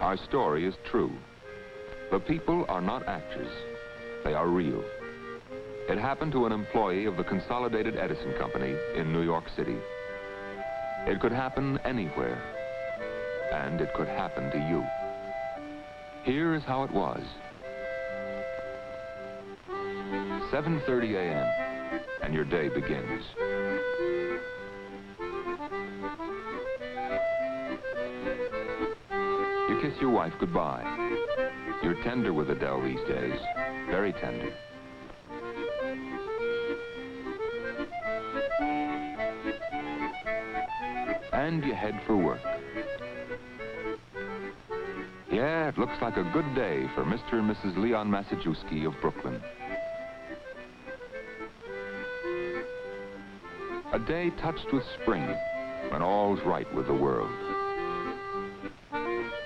Our story is true. The people are not actors. They are real. It happened to an employee of the Consolidated Edison Company in New York City. It could happen anywhere, and it could happen to you. Here is how it was. 7:30 a.m., and your day begins. You kiss your wife goodbye. You're tender with Adele these days, very tender. And you head for work. Yeah, it looks like a good day for Mr. and Mrs. Leon Massajuski of Brooklyn. A day touched with spring, when all's right with the world.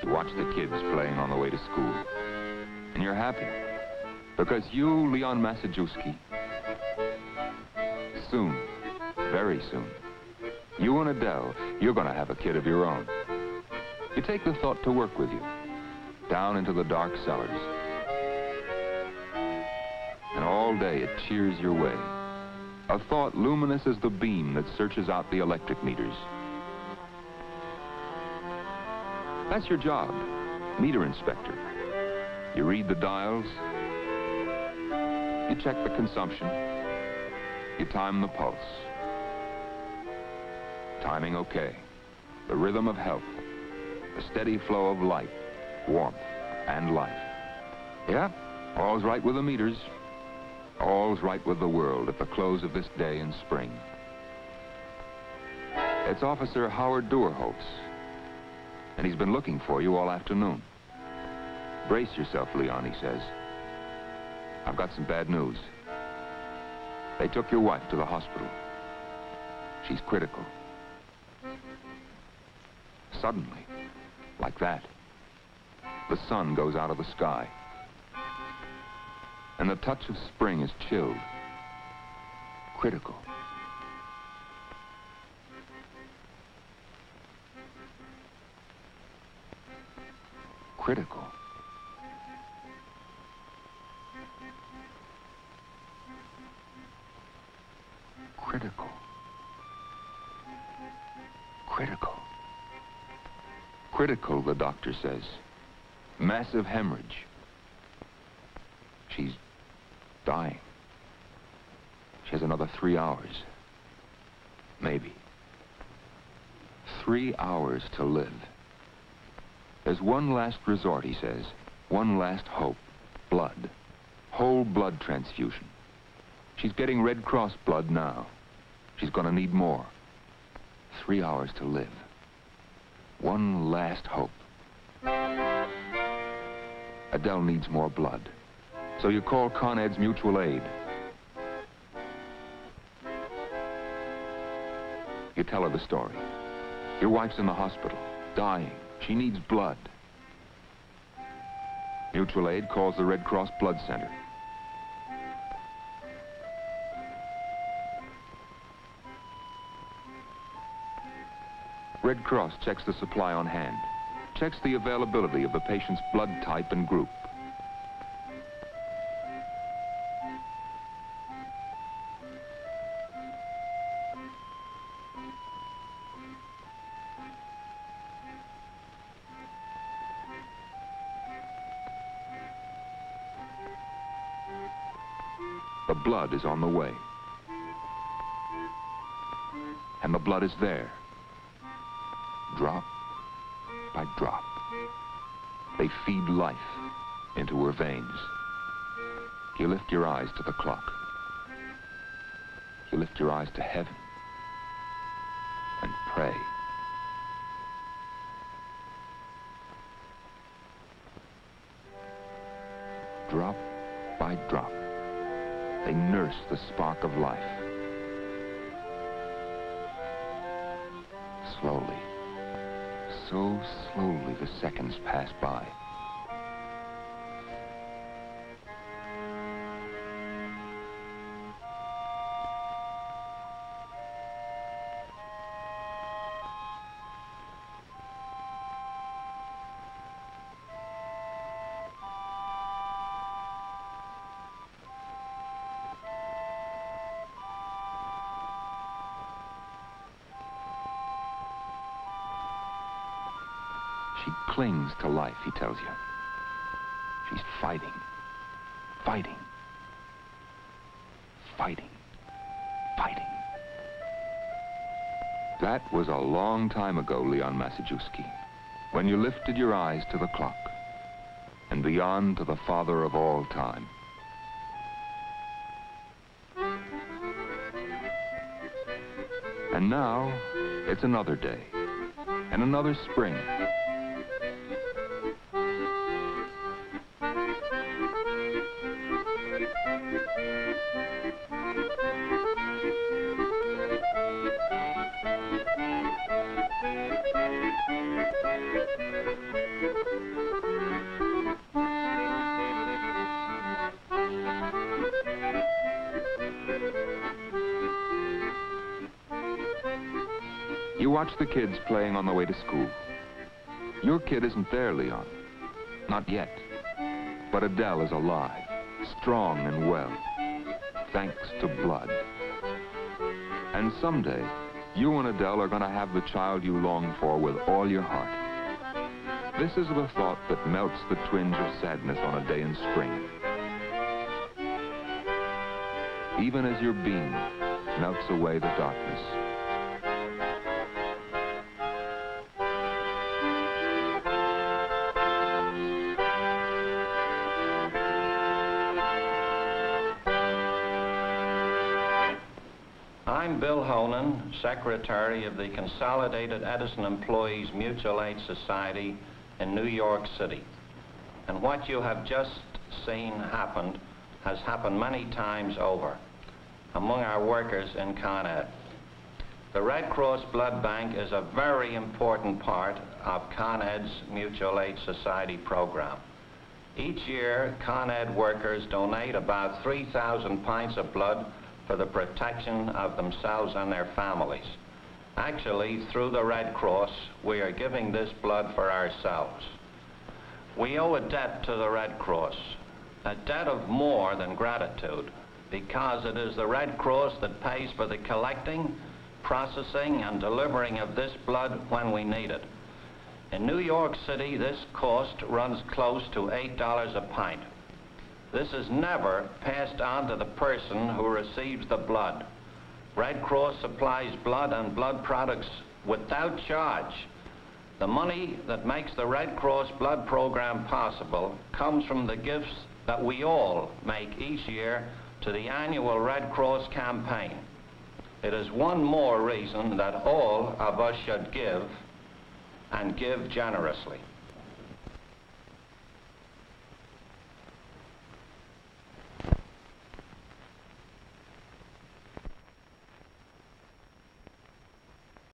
You watch the kids playing on the way to school, and you're happy, because you, Leon Massajuski, soon, very soon, you and Adele, you're going to have a kid of your own. You take the thought to work with you, down into the dark cellars. And all day it cheers your way. A thought luminous as the beam that searches out the electric meters. That's your job, meter inspector. You read the dials, you check the consumption, you time the pulse. Timing okay. The rhythm of health, the steady flow of light, warmth, and life. Yeah, all's right with the meters. All's right with the world at the close of this day in spring. It's Officer Howard Doerholtz, and he's been looking for you all afternoon. Brace yourself, Leon, he says. I've got some bad news. They took your wife to the hospital. She's critical. Suddenly, like that, the sun goes out of the sky. And the touch of spring is chilled. Critical. Critical. Critical. Critical. Critical, the doctor says. Massive hemorrhage. She's dying. She has another 3 hours. Maybe. 3 hours to live. There's one last resort, he says. One last hope. Blood. Whole blood transfusion. She's getting Red Cross blood now. She's gonna need more. 3 hours to live. One last hope. Adele needs more blood. So you call Con Ed's Mutual Aid. You tell her the story. Your wife's in the hospital, dying. She needs blood. Mutual Aid calls the Red Cross Blood Center. Red Cross checks the supply on hand, checks the availability of the patient's blood type and group. The blood is on the way. And the blood is there. Drop by drop. They feed life into her veins. You lift your eyes to the clock. You lift your eyes to heaven and pray. Drop by drop. They nurse the spark of life. Slowly, so slowly the seconds pass by. She clings to life, he tells you. She's fighting, fighting, fighting, fighting. That was a long time ago, Leon Massajuski, when you lifted your eyes to the clock and beyond to the Father of all time. And now, it's another day and another spring. You watch the kids playing on the way to school. Your kid isn't there, Leon. Not yet. But Adele is alive, strong and well, thanks to blood. And someday, you and Adele are going to have the child you long for with all your heart. This is the thought that melts the twinge of sadness on a day in spring. Even as your beam melts away the darkness. I'm Bill Honan, Secretary of the Consolidated Edison Employees Mutual Aid Society in New York City. And what you have just seen has happened many times over among our workers in Con Ed. The Red Cross Blood Bank is a very important part of Con Ed's Mutual Aid Society program. Each year, Con Ed workers donate about 3,000 pints of blood for the protection of themselves and their families. Actually, through the Red Cross, we are giving this blood for ourselves. We owe a debt to the Red Cross, a debt of more than gratitude, because it is the Red Cross that pays for the collecting, processing, and delivering of this blood when we need it. In New York City, this cost runs close to $8 a pint. This is never passed on to the person who receives the blood. Red Cross supplies blood and blood products without charge. The money that makes the Red Cross blood program possible comes from the gifts that we all make each year to the annual Red Cross campaign. It is one more reason that all of us should give, and give generously.